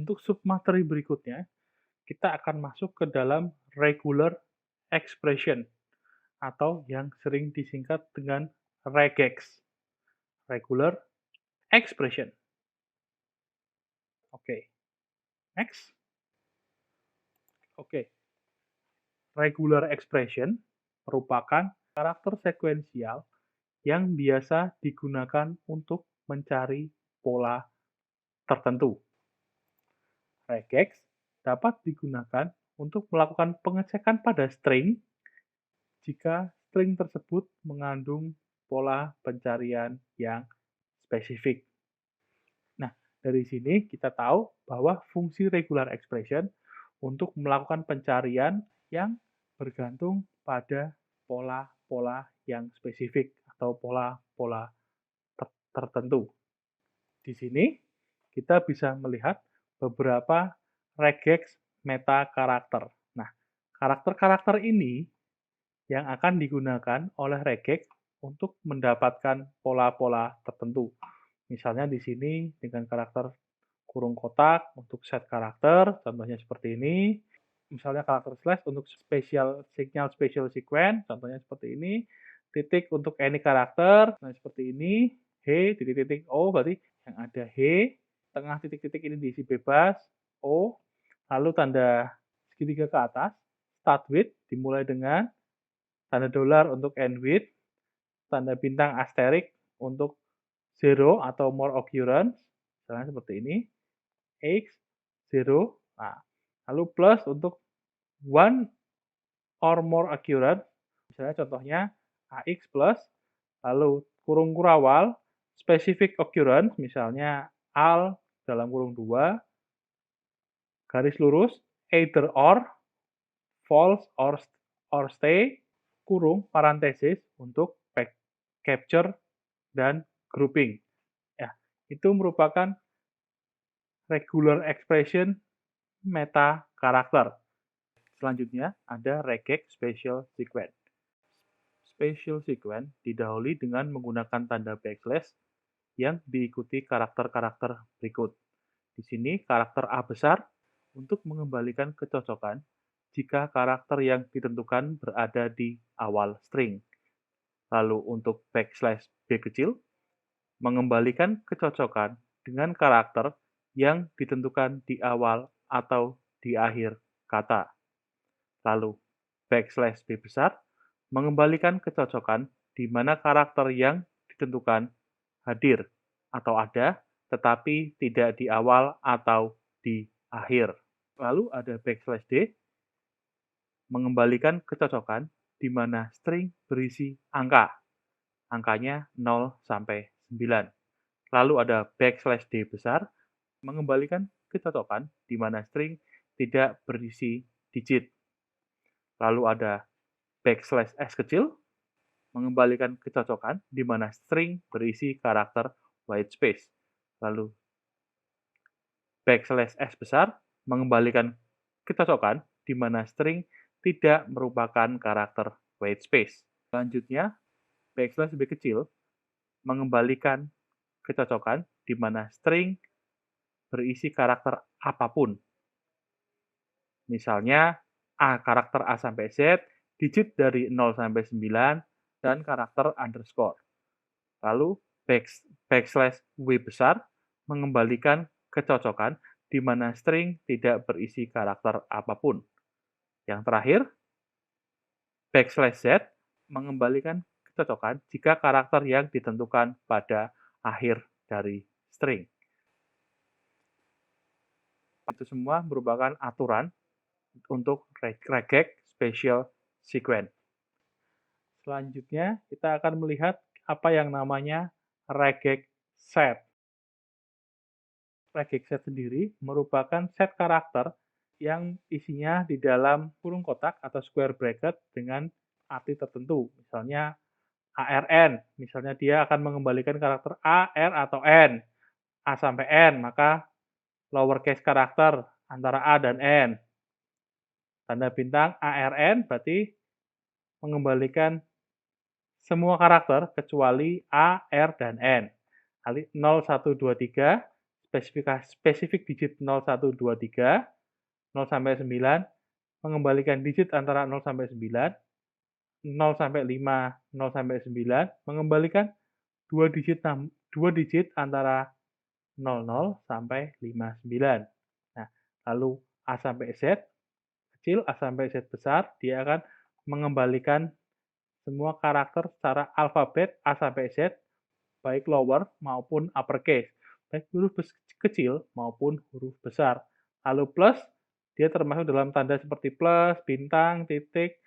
Untuk submateri berikutnya, kita akan masuk ke dalam regular expression atau yang sering disingkat dengan regex. Regular expression. Oke, next. Oke, regular expression merupakan karakter sekuensial yang biasa digunakan untuk mencari pola tertentu. Regex dapat digunakan untuk melakukan pengecekan pada string jika string tersebut mengandung pola pencarian yang spesifik. Nah, dari sini kita tahu bahwa fungsi regular expression untuk melakukan pencarian yang bergantung pada pola-pola yang spesifik atau pola-pola tertentu. Di sini kita bisa melihat beberapa regex meta karakter. Nah, karakter-karakter ini yang akan digunakan oleh regex untuk mendapatkan pola-pola tertentu. Misalnya di sini dengan karakter kurung kotak untuk set karakter, contohnya seperti ini. Misalnya karakter slash untuk signal special sequence, contohnya seperti ini. Titik untuk any karakter, nah seperti ini. H, titik-titik O, berarti yang ada H, tengah titik-titik ini diisi bebas, O, lalu tanda segitiga ke atas, start with, dimulai dengan tanda dolar untuk end with, tanda bintang asterik untuk zero atau more occurrence, misalnya seperti ini, X, zero, nah, lalu plus untuk one or more occurrence, misalnya contohnya AX plus, lalu kurung kurawal, specific occurrence, misalnya AL dalam kurung 2, garis lurus, either or, false or stay, kurung parenthesis untuk capture dan grouping. Ya, itu merupakan regular expression meta karakter. Selanjutnya ada regex special sequence. Special sequence didahului dengan menggunakan tanda backslash yang diikuti karakter-karakter berikut. Di sini karakter A besar untuk mengembalikan kecocokan jika karakter yang ditentukan berada di awal string. Lalu untuk backslash B kecil, mengembalikan kecocokan dengan karakter yang ditentukan di awal atau di akhir kata. Lalu backslash B besar, mengembalikan kecocokan di mana karakter yang ditentukan hadir atau ada, tetapi tidak di awal atau di akhir. Lalu ada backslash D, mengembalikan kecocokan di mana string berisi angka. Angkanya 0 sampai 9. Lalu ada backslash D besar, mengembalikan kecocokan di mana string tidak berisi digit. Lalu ada backslash S kecil, mengembalikan kecocokan di mana string berisi karakter white space. Lalu backslash S besar, mengembalikan kecocokan di mana string tidak merupakan karakter white space. Selanjutnya, backslash B kecil, mengembalikan kecocokan di mana string berisi karakter apapun. Misalnya, karakter A sampai Z, digit dari 0 sampai 9, dan karakter underscore. Lalu, backslash W besar mengembalikan kecocokan di mana string tidak berisi karakter apapun. Yang terakhir, backslash Z mengembalikan kecocokan jika karakter yang ditentukan pada akhir dari string. Itu semua merupakan aturan untuk regex special sequence. Selanjutnya, kita akan melihat apa yang namanya regex set. Regex set sendiri merupakan set karakter yang isinya di dalam kurung kotak atau square bracket dengan arti tertentu. Misalnya ARN, misalnya dia akan mengembalikan karakter A, R, atau N. A sampai N, maka lowercase karakter antara A dan N. Tanda bintang ARN berarti mengembalikan semua karakter kecuali A, R, dan N. 0, 1, 2, 3, spesifik digit 0, 1, 2, 3, 0 sampai 9, mengembalikan digit antara 0 sampai 9, 0 sampai 5, 0 sampai 9, mengembalikan dua digit antara 00 sampai 59. Nah, lalu A sampai Z kecil, A sampai Z besar, dia akan mengembalikan semua karakter secara alfabet A sampai Z, baik lower maupun uppercase, baik huruf kecil maupun huruf besar. Lalu plus, dia termasuk dalam tanda seperti plus, bintang, titik,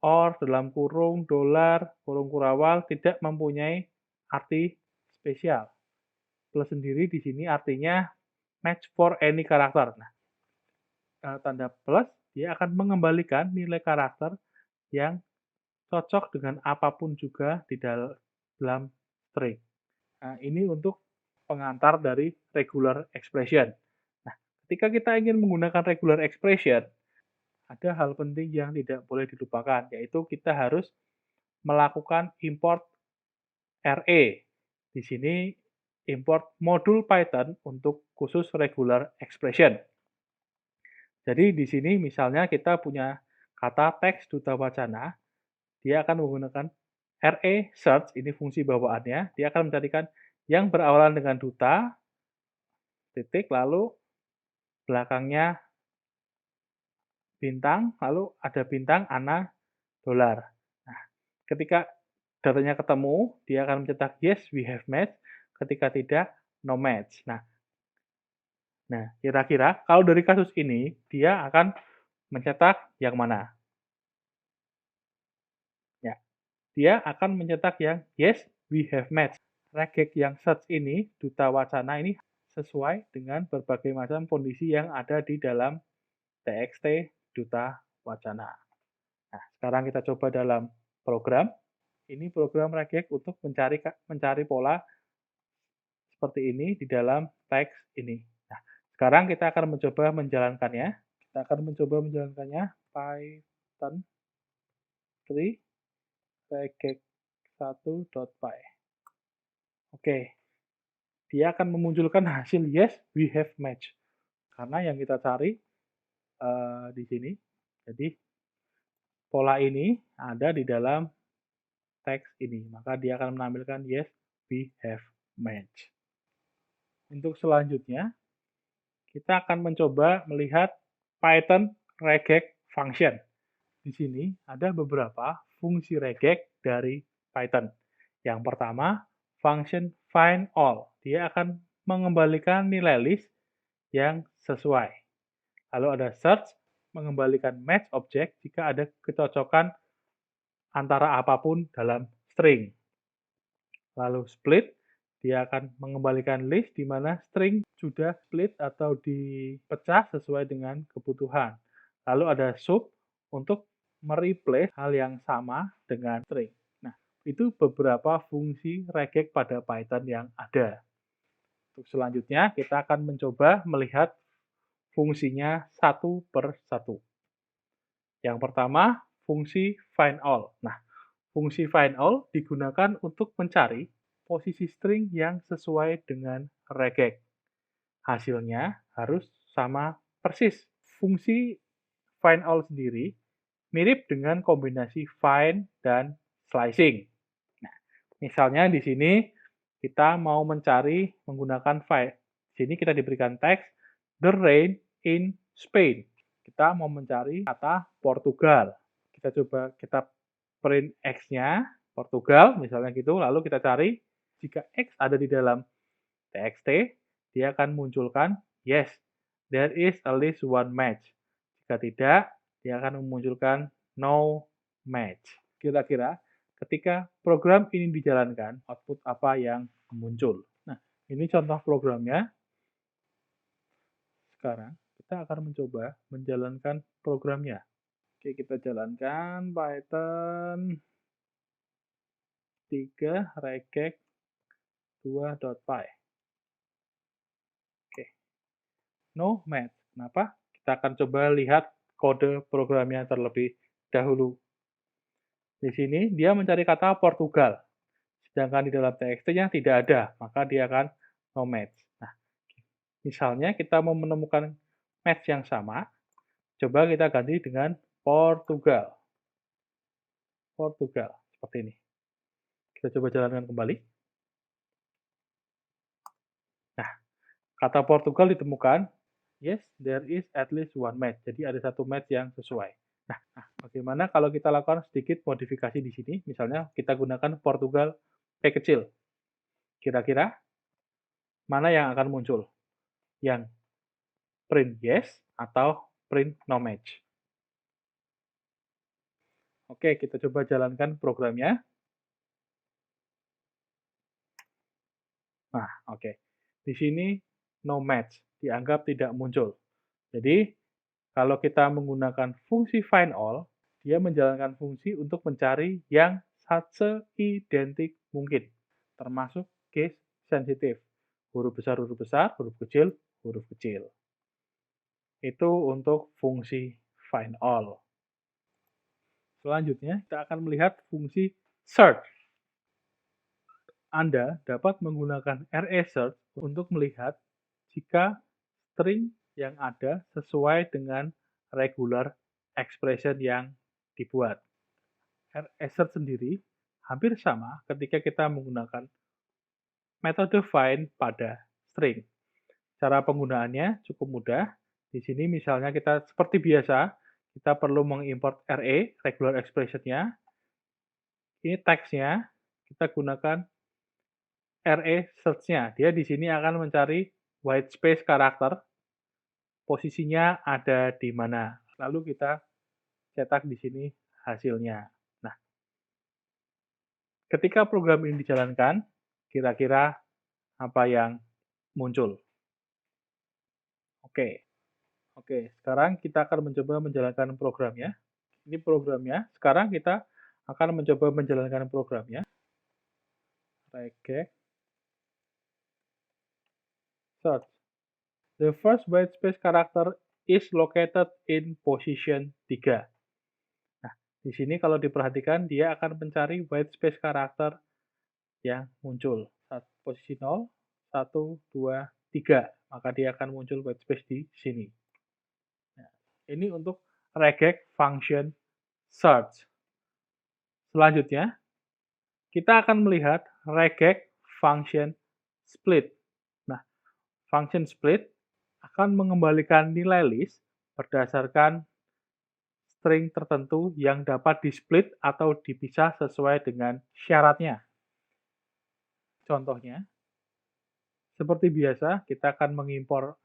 or, dalam kurung, dolar, kurung kurawal, tidak mempunyai arti spesial. Plus sendiri di sini artinya match for any karakter. Nah, tanda plus dia akan mengembalikan nilai karakter yang cocok dengan apapun juga di dalam string. Nah, ini untuk pengantar dari regular expression. Nah, ketika kita ingin menggunakan regular expression, ada hal penting yang tidak boleh dilupakan, yaitu kita harus melakukan import RE. Di sini import modul Python untuk khusus regular expression. Jadi di sini misalnya kita punya kata teks duta wacana, dia akan menggunakan RE search, ini fungsi bawaannya, dia akan mencarikan yang berawalan dengan duta, titik, lalu belakangnya bintang, lalu ada bintang, ana, dolar. Nah, ketika datanya ketemu, dia akan mencetak yes, we have match, ketika tidak, no match. Nah, kira-kira kalau dari kasus ini, dia akan mencetak yang mana? Ya, dia akan mencetak yang yes, we have match. Regek yang search ini, duta wacana ini sesuai dengan berbagai macam kondisi yang ada di dalam txt duta wacana. Nah, sekarang kita coba dalam program. Ini program regek untuk mencari pola seperti ini di dalam teks ini. Nah, sekarang kita akan mencoba menjalankannya. Kita akan mencoba menjalankannya Python 3 regek1.py. Oke, dia akan memunculkan hasil yes, we have match. Karena yang kita cari di sini, jadi pola ini ada di dalam teks ini. Maka dia akan menampilkan yes, we have match. Untuk selanjutnya, kita akan mencoba melihat Python regek function. Di sini ada beberapa fungsi regek dari Python. Yang pertama, function find all. Dia akan mengembalikan nilai list yang sesuai. Lalu ada search, mengembalikan match object jika ada kecocokan antara apapun dalam string. Lalu split, dia akan mengembalikan list di mana string sudah split atau dipecah sesuai dengan kebutuhan. Lalu ada sub untuk mereplace hal yang sama dengan string. Nah, itu beberapa fungsi regek pada Python yang ada. Untuk selanjutnya, kita akan mencoba melihat fungsinya satu per satu. Yang pertama, fungsi find all. Nah, fungsi find all digunakan untuk mencari posisi string yang sesuai dengan regek. Hasilnya harus sama persis. Fungsi find all sendiri mirip dengan kombinasi find dan slicing. Nah, misalnya di sini kita mau mencari menggunakan find. Di sini kita diberikan teks the rain in Spain. Kita mau mencari kata Portugal. Kita print X-nya, Portugal, misalnya gitu, lalu kita cari, jika X ada di dalam txt, dia akan munculkan, yes, there is at least one match. Jika tidak, dia akan memunculkan no match. Kira-kira, ketika program ini dijalankan, output apa yang muncul? Nah, ini contoh programnya. Sekarang, kita akan mencoba menjalankan programnya. Oke, kita jalankan Python 3 regek 2.py. Oke. No match. Kenapa? Kita akan coba lihat kode programnya terlebih dahulu. Di sini dia mencari kata Portugal. Sedangkan di dalam txt-nya tidak ada, maka dia akan no match. Nah, Misalnya kita mau menemukan match yang sama, coba kita ganti dengan Portugal. Portugal, seperti ini. Kita coba jalankan kembali. Nah, kata Portugal ditemukan, yes, there is at least one match. Jadi ada satu match yang sesuai. Nah, bagaimana kalau kita lakukan sedikit modifikasi di sini? Misalnya kita gunakan Portugal P kecil. Kira-kira mana yang akan muncul? Yang print yes atau print no match? Oke, kita coba jalankan programnya. Nah, oke. Di sini no match, dianggap tidak muncul. Jadi, kalau kita menggunakan fungsi find all, dia menjalankan fungsi untuk mencari yang seidentik mungkin, termasuk case sensitif. Huruf besar, huruf besar, huruf kecil, huruf kecil. Itu untuk fungsi find all. Selanjutnya, kita akan melihat fungsi search. Anda dapat menggunakan array search untuk melihat jika string yang ada sesuai dengan regular expression yang dibuat. Array search sendiri hampir sama ketika kita menggunakan metode find pada string. Cara penggunaannya cukup mudah. Di sini misalnya kita seperti biasa, kita perlu mengimport array, regular expression-nya. Ini teksnya, kita gunakan array search-nya. Dia di sini akan mencari white space karakter, posisinya ada di mana. Lalu kita cetak di sini hasilnya. Nah, ketika program ini dijalankan, kira-kira apa yang muncul? Oke, sekarang kita akan mencoba menjalankan programnya. Ini programnya. Sekarang kita akan mencoba menjalankan programnya. Regex search. The first white space character is located in position 3. Nah, di sini kalau diperhatikan dia akan mencari white space karakter yang muncul. Posisi 0, 1, 2, 3. Maka dia akan muncul white space di sini. Nah, ini untuk regex function search. Selanjutnya, kita akan melihat regex function split. Nah, function split akan mengembalikan nilai list berdasarkan string tertentu yang dapat di-split atau dipisah sesuai dengan syaratnya. Contohnya, seperti biasa, kita akan mengimpor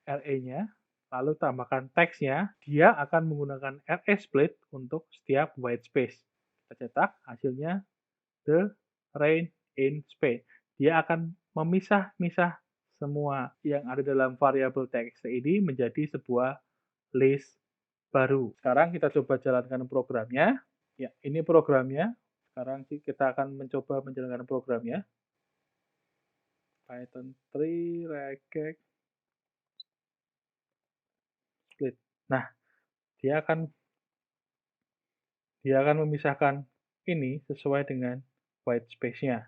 array-nya, lalu tambahkan teksnya, dia akan menggunakan array split untuk setiap white space. Kita cetak, hasilnya the rain in Spain. Dia akan memisah-misah semua yang ada dalam variabel txt ini menjadi sebuah list baru. Sekarang kita coba jalankan programnya. Ya, ini programnya. Sekarang kita akan mencoba menjalankan programnya. Python 3 regex split. Nah, dia akan memisahkan ini sesuai dengan white space-nya.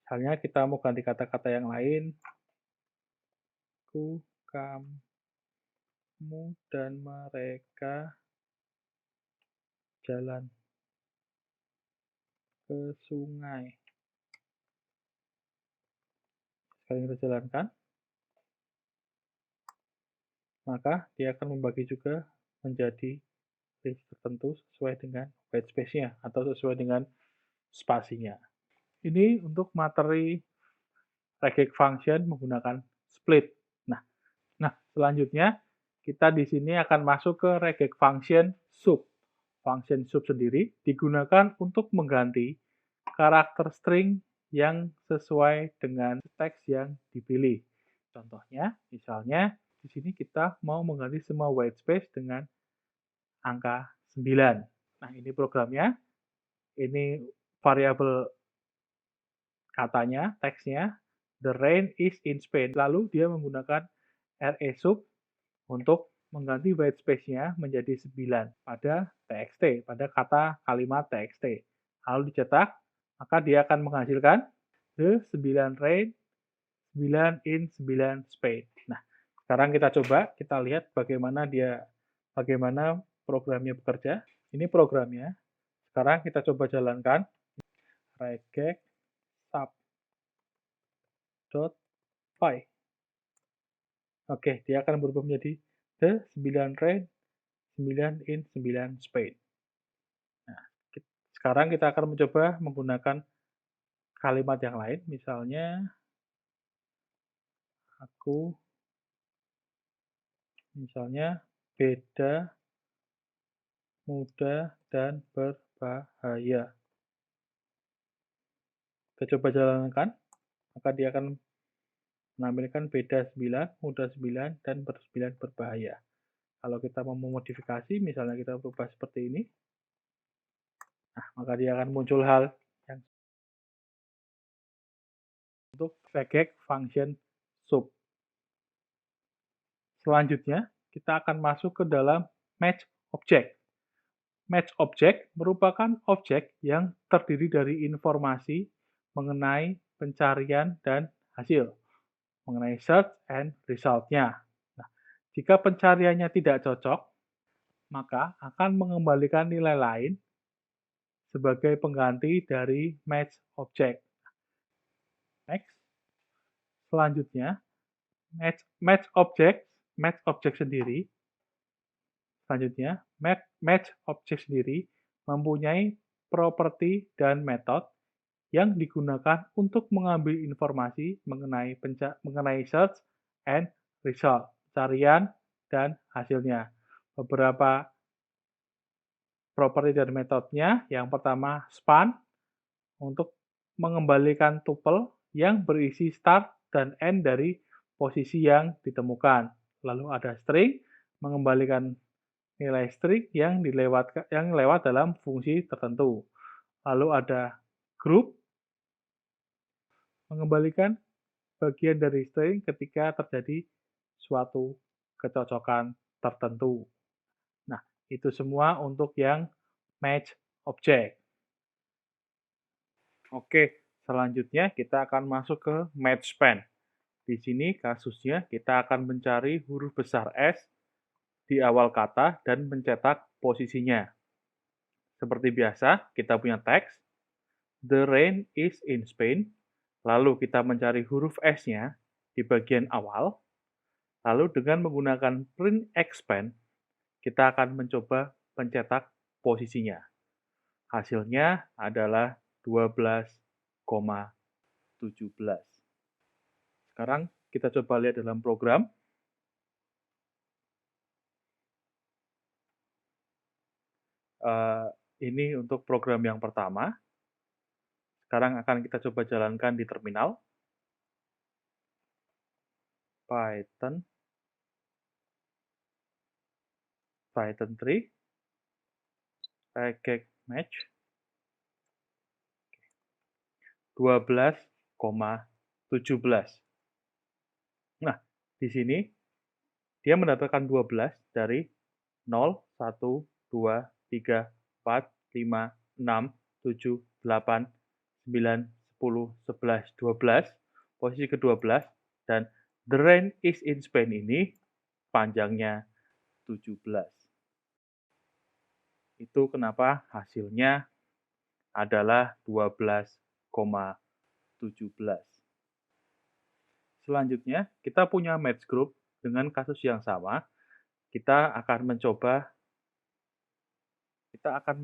Misalnya kita mau ganti kata-kata yang lain. Ku, kamu, dan mereka jalan ke sungai. Sekarang kita jalankan. Maka dia akan membagi juga menjadi list tertentu sesuai dengan white space-nya atau sesuai dengan spasinya. Ini untuk materi regex function menggunakan split. Nah, selanjutnya kita di sini akan masuk ke regex function sub. Function sub sendiri digunakan untuk mengganti karakter string yang sesuai dengan teks yang dipilih. Contohnya, misalnya di sini kita mau mengganti semua white space dengan angka 9. Nah, ini programnya. Ini variabel katanya, teksnya. The rain is in Spain. Lalu dia menggunakan array sub untuk mengganti white space-nya menjadi 9 pada txt, pada kata kalimat txt. Lalu dicetak, maka dia akan menghasilkan the 9 rain 9 in 9 Spain. Nah, sekarang kita coba, kita lihat bagaimana programnya bekerja. Ini programnya. Sekarang kita coba jalankan. Regex sub.py. Oke, dia akan berubah menjadi the 9 rain 9 in 9 Spain. Nah, sekarang kita akan mencoba menggunakan kalimat yang lain, misalnya beda, muda, dan berbahaya. Kita coba jalankan, maka dia akan menampilkan beda 9, muda 9, dan 9 berbahaya. Kalau kita mau memodifikasi, misalnya kita berubah seperti ini, nah, maka dia akan muncul hal yang untuk regex function sub. Selanjutnya, kita akan masuk ke dalam match object. Match object merupakan objek yang terdiri dari informasi mengenai pencarian dan hasil, mengenai search and result-nya. Nah, jika pencariannya tidak cocok, maka akan mengembalikan nilai lain sebagai pengganti dari match object. Next. Selanjutnya, match object sendiri. Selanjutnya, match object sendiri mempunyai properti dan metode yang digunakan untuk mengambil informasi mengenai search and result, pencarian dan hasilnya. Beberapa properti dan metodenya, yang pertama span, untuk mengembalikan tuple yang berisi start dan end dari posisi yang ditemukan. Lalu ada string, mengembalikan nilai string yang lewat dalam fungsi tertentu. Lalu ada group, mengembalikan bagian dari string ketika terjadi suatu kecocokan tertentu. Nah, itu semua untuk yang match object. Oke, selanjutnya kita akan masuk ke match span. Di sini kasusnya kita akan mencari huruf besar S di awal kata dan mencetak posisinya. Seperti biasa, kita punya teks, the rain is in Spain, lalu kita mencari huruf S-nya di bagian awal, lalu dengan menggunakan print expand, kita akan mencoba mencetak posisinya. Hasilnya adalah 12,17. Sekarang kita coba lihat dalam program. Ini untuk program yang pertama. Sekarang akan kita coba jalankan di terminal. Python 3, regex match 12,17. Nah, di sini dia mendapatkan 12 dari 0, 1, 2, 3, 4, 5, 6, 7, 8, 9, 10, 11, 12, posisi ke-12, dan the rain is in Spain ini panjangnya 17. Itu kenapa hasilnya adalah 12,17. Selanjutnya, kita punya match group dengan kasus yang sama. Kita akan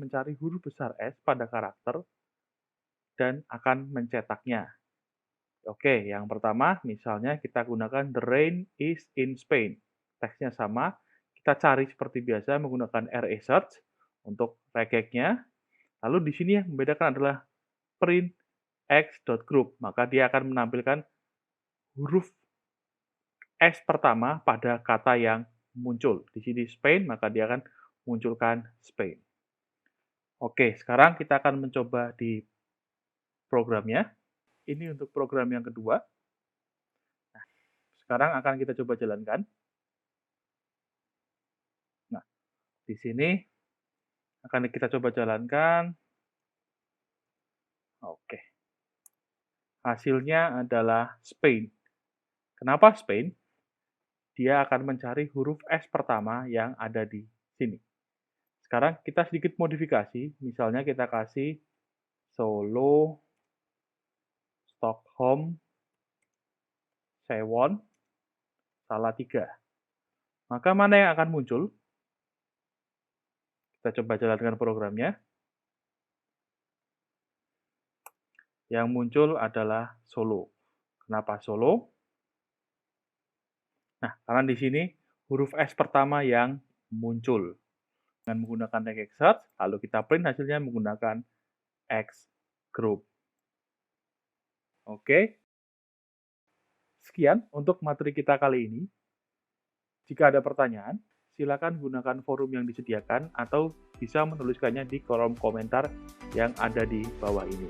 mencari huruf besar S pada karakter dan akan mencetaknya. Oke, yang pertama misalnya kita gunakan the rain is in Spain. Teksnya sama, kita cari seperti biasa menggunakan array search untuk regexnya. Lalu di sini yang membedakan adalah print x.group, maka dia akan menampilkan huruf S pertama pada kata yang muncul. Di sini Spain, maka dia akan munculkan Spain. Oke, sekarang kita akan mencoba di programnya. Ini untuk program yang kedua. Nah, sekarang akan kita coba jalankan. Nah, di sini akan kita coba jalankan. Oke. Hasilnya adalah Spain. Kenapa Spain? Dia akan mencari huruf S pertama yang ada di sini. Sekarang kita sedikit modifikasi, misalnya kita kasih Solo, Stockholm, Sewon, Salatiga. Maka mana yang akan muncul? Kita coba jalankan programnya. Yang muncul adalah Solo. Kenapa Solo? Nah, karena di sini huruf S pertama yang muncul. Dengan menggunakan regex search, lalu kita print hasilnya menggunakan X group. Oke. Sekian untuk materi kita kali ini. Jika ada pertanyaan, silakan gunakan forum yang disediakan atau bisa menuliskannya di kolom komentar yang ada di bawah ini.